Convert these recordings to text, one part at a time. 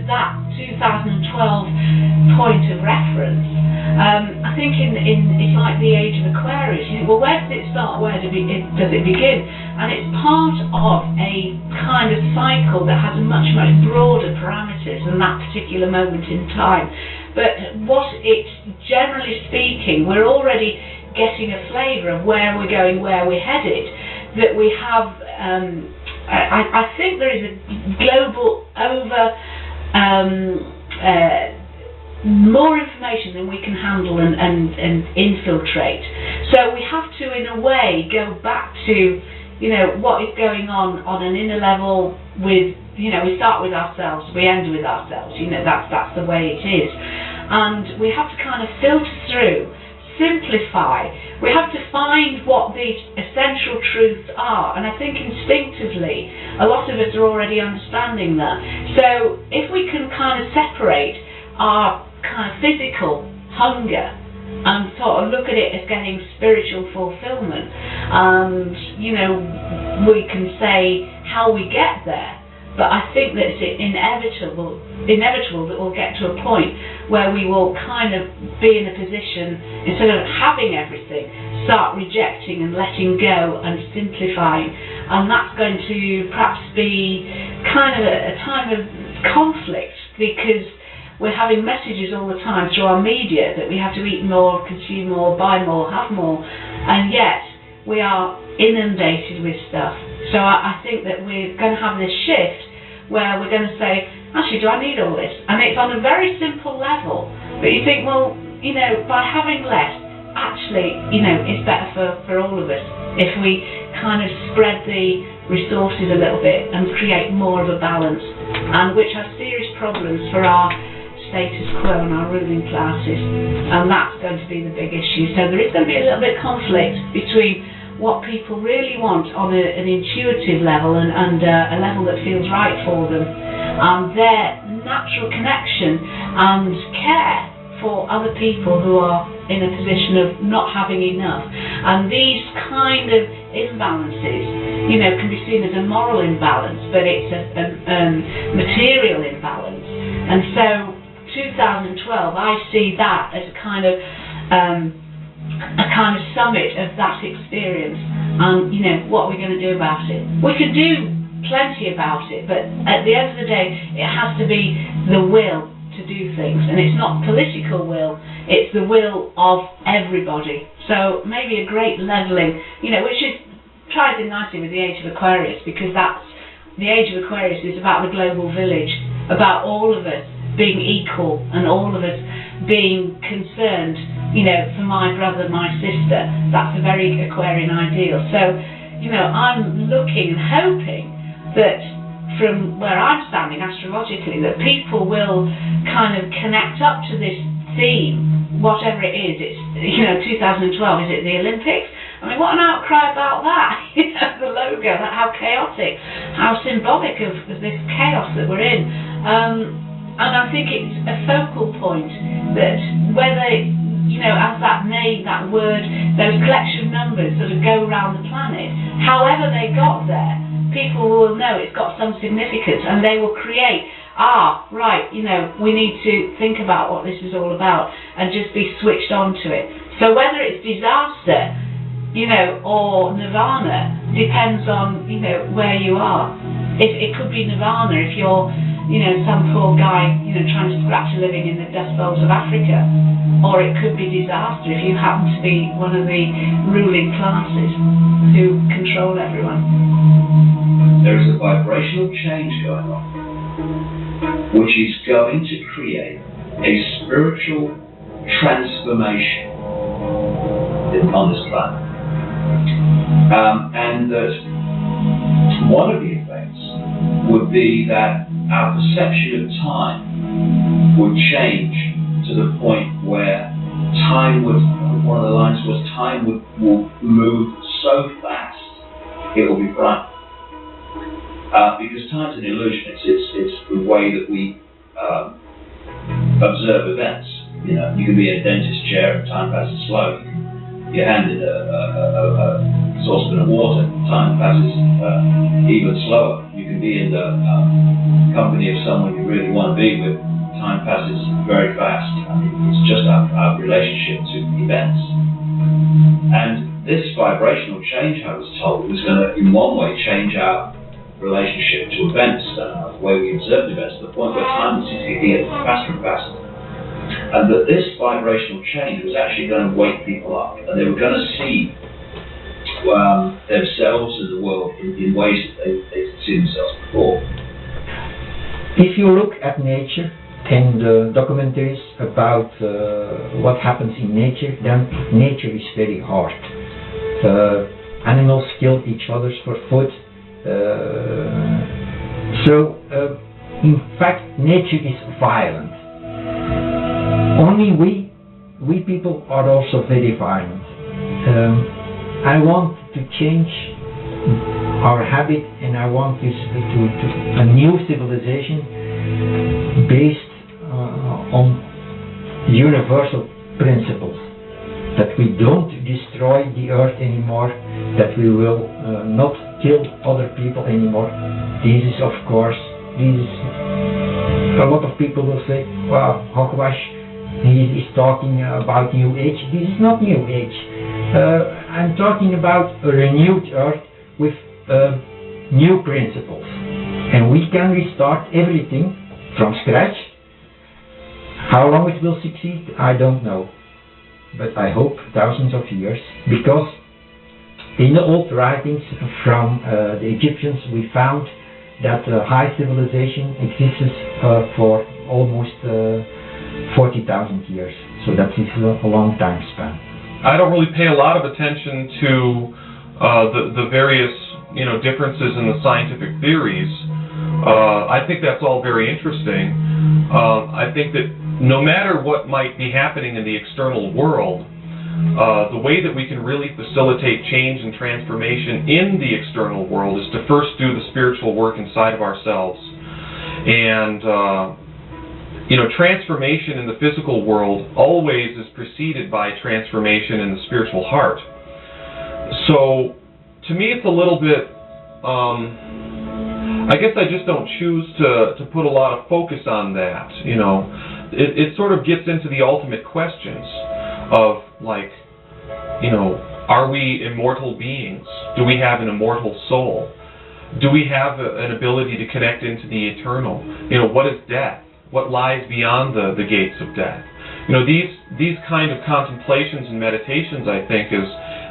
that 2012 point of reference, I think it's like the age of Aquarius. You think, well, where does it start? Where does it begin? And it's part of a kind of cycle that has a much broader parameters than that particular moment in time. But what it's generally speaking, we're already getting a flavour of where we're going, where we're headed. That we have, I think there is a global more information than we can handle and infiltrate. So we have to, in a way, go back to, what is going on an inner level with, we start with ourselves, we end with ourselves, that's the way it is. And we have to kind of filter through, simplify. We have to find what the essential truths are, and I think instinctively a lot of us are already understanding that. So if we can kind of separate our kind of physical hunger and sort of look at it as getting spiritual fulfillment, and we can say how we get there. But I think that it's inevitable that we'll get to a point where we will kind of be in a position, instead of having everything, start rejecting and letting go and simplifying. And that's going to perhaps be kind of a time of conflict, because we're having messages all the time through our media that we have to eat more, consume more, buy more, have more, and yet we are inundated with stuff. So I think that we're going to have this shift where we're going to say, actually, do I need all this? And it's on a very simple level, but you think, well, by having less, actually, it's better for all of us if we kind of spread the resources a little bit and create more of a balance, and which has serious problems for our status quo and our ruling classes, and that's going to be the big issue. So there is going to be a little bit of conflict between what people really want on an intuitive level and a level that feels right for them, and their natural connection and care for other people who are in a position of not having enough. And these kind of imbalances, can be seen as a moral imbalance, but it's a material imbalance. And so 2012, I see that as a kind of summit of that experience, and what are we going to do about it? We could do plenty about it, but at the end of the day it has to be the will to do things, and it's not political will, it's the will of everybody. So maybe a great levelling, which ties in nicely with the age of Aquarius, because that's the age of Aquarius is about the global village, about all of us being equal and all of us being concerned, for my brother, my sister. That's a very Aquarian ideal. So, I'm looking and hoping that from where I'm standing astrologically, that people will kind of connect up to this theme, whatever it is. It's, 2012, is it the Olympics? I mean, what an outcry about that, the logo, how chaotic, how symbolic of this chaos that we're in. And I think it's a focal point that whether, as that name, that word, those collection numbers sort of go around the planet, however they got there, people will know it's got some significance, and they will create, we need to think about what this is all about and just be switched on to it. So whether it's disaster, or nirvana, depends on, where you are. It could be nirvana if you're, some poor guy, trying to scratch a living in the dust bowls of Africa. Or it could be disaster if you happen to be one of the ruling classes who control everyone. There is a vibrational change going on, which is going to create a spiritual transformation on this planet. And that one of the effects would be that our perception of time would change to the point where time would, one of the lines was, time will move so fast it will be frightening. Because time's an illusion. It's the way that we observe events. You can be in a dentist's chair and time passes slow. You're handed a saucepan of water, time passes even slower. You can can be in the company of someone you really want to be with, time passes very fast. I mean, it's just our relationship to events. And this vibrational change, I was told, was going to, in one way, change our relationship to events, the way we observe events, to the point where time seems to get faster and faster. And that this vibrational change was actually going to wake people up, and they were going to see themselves and the world in ways that they didn't see themselves before. If you look at nature and documentaries about what happens in nature, then nature is very hard. Animals kill each other for food. In fact, nature is violent. Only we people are also very violent. I want to change our habit, and I want to a new civilization based on universal principles. That we don't destroy the earth anymore, that we will not kill other people anymore. This is, of course, a lot of people will say, well, Hogwash, he is talking about New Age. This is not New Age. I'm talking about a renewed earth with new principles. And we can restart everything from scratch. How long it will succeed, I don't know. But I hope thousands of years, because in the old writings from the Egyptians we found that high civilization existed for almost 40,000 years. So that is a long time span. I don't really pay a lot of attention to the various differences in the scientific theories. I think that's all very interesting. I think that no matter what might be happening in the external world, the way that we can really facilitate change and transformation in the external world is to first do the spiritual work inside of ourselves. And transformation in the physical world always is preceded by transformation in the spiritual heart. So, to me, it's a little bit, I guess I just don't choose to put a lot of focus on that, It sort of gets into the ultimate questions of, like, are we immortal beings? Do we have an immortal soul? Do we have an ability to connect into the eternal? What is death? What lies beyond the gates of death? These kind of contemplations and meditations, I think,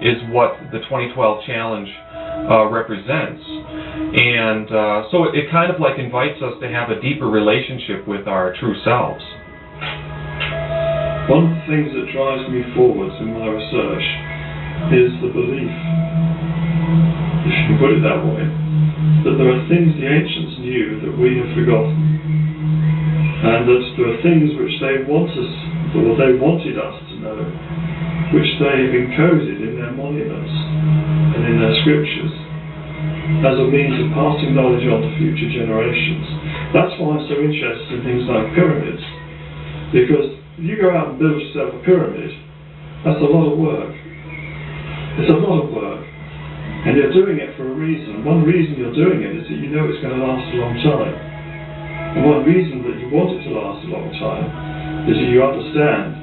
is what the 2012 challenge represents. And so it kind of like invites us to have a deeper relationship with our true selves. One of the things that drives me forwards in my research is the belief, if you can put it that way, that there are things the ancients knew that we have forgotten, and that there are things which they wanted us to know, which they have encoded in their monuments and in their scriptures as a means of passing knowledge on to future generations. That's why I'm so interested in things like pyramids, because if you go out and build yourself a pyramid, that's a lot of work. It's a lot of work. And you're doing it for a reason. One reason you're doing it is that you know it's going to last a long time. And one reason that you want it to last a long time is that you understand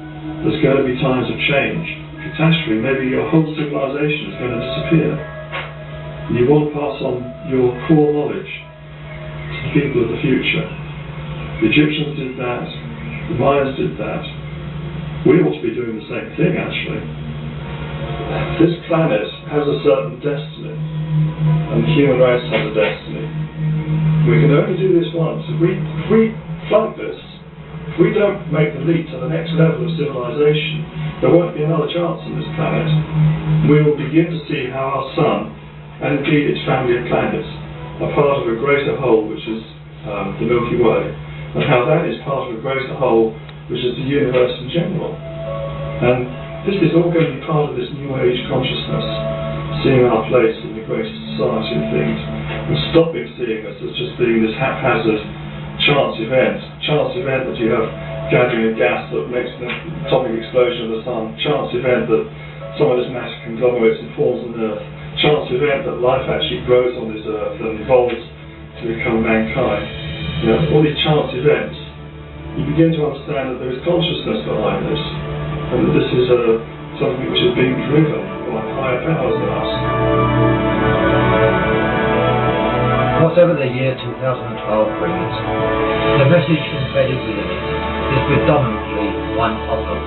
there's going to be times of change, catastrophe, maybe your whole civilization is going to disappear. And you want to pass on your core knowledge to the people of the future. The Egyptians did that. The Mayans did that. We ought to be doing the same thing, actually. This planet has a certain destiny, and the human race has a destiny. We can only do this once. If we flunk this, if we don't make the leap to the next level of civilization, there won't be another chance on this planet. We will begin to see how our sun, and indeed its family of planets, are part of a greater whole, which is the Milky Way, and how that is part of a greater whole, which is the universe in general. And this is all going to be part of this New Age consciousness, seeing our place in the greater society of things, and stopping seeing us as just being this haphazard chance event that you have gathering of gas that makes the atomic explosion of the sun, chance event that some of this matter conglomerates and falls on Earth, chance event that life actually grows on this Earth and evolves to become mankind, all these chance events, you begin to understand that there is consciousness behind this, and that this is something which is being driven by higher powers than us. Whatever the year 2012 brings, the message embedded within it is predominantly one of them,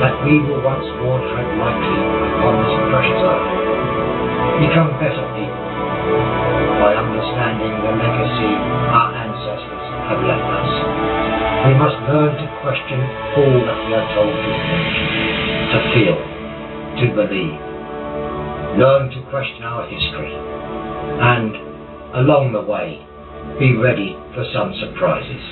that we will once more tread lightly upon this precious earth, become better people by understanding the legacy our ancestors have left us. We must learn to question all that we are told to think, to feel, to believe. Learn to question our history, and along the way, be ready for some surprises.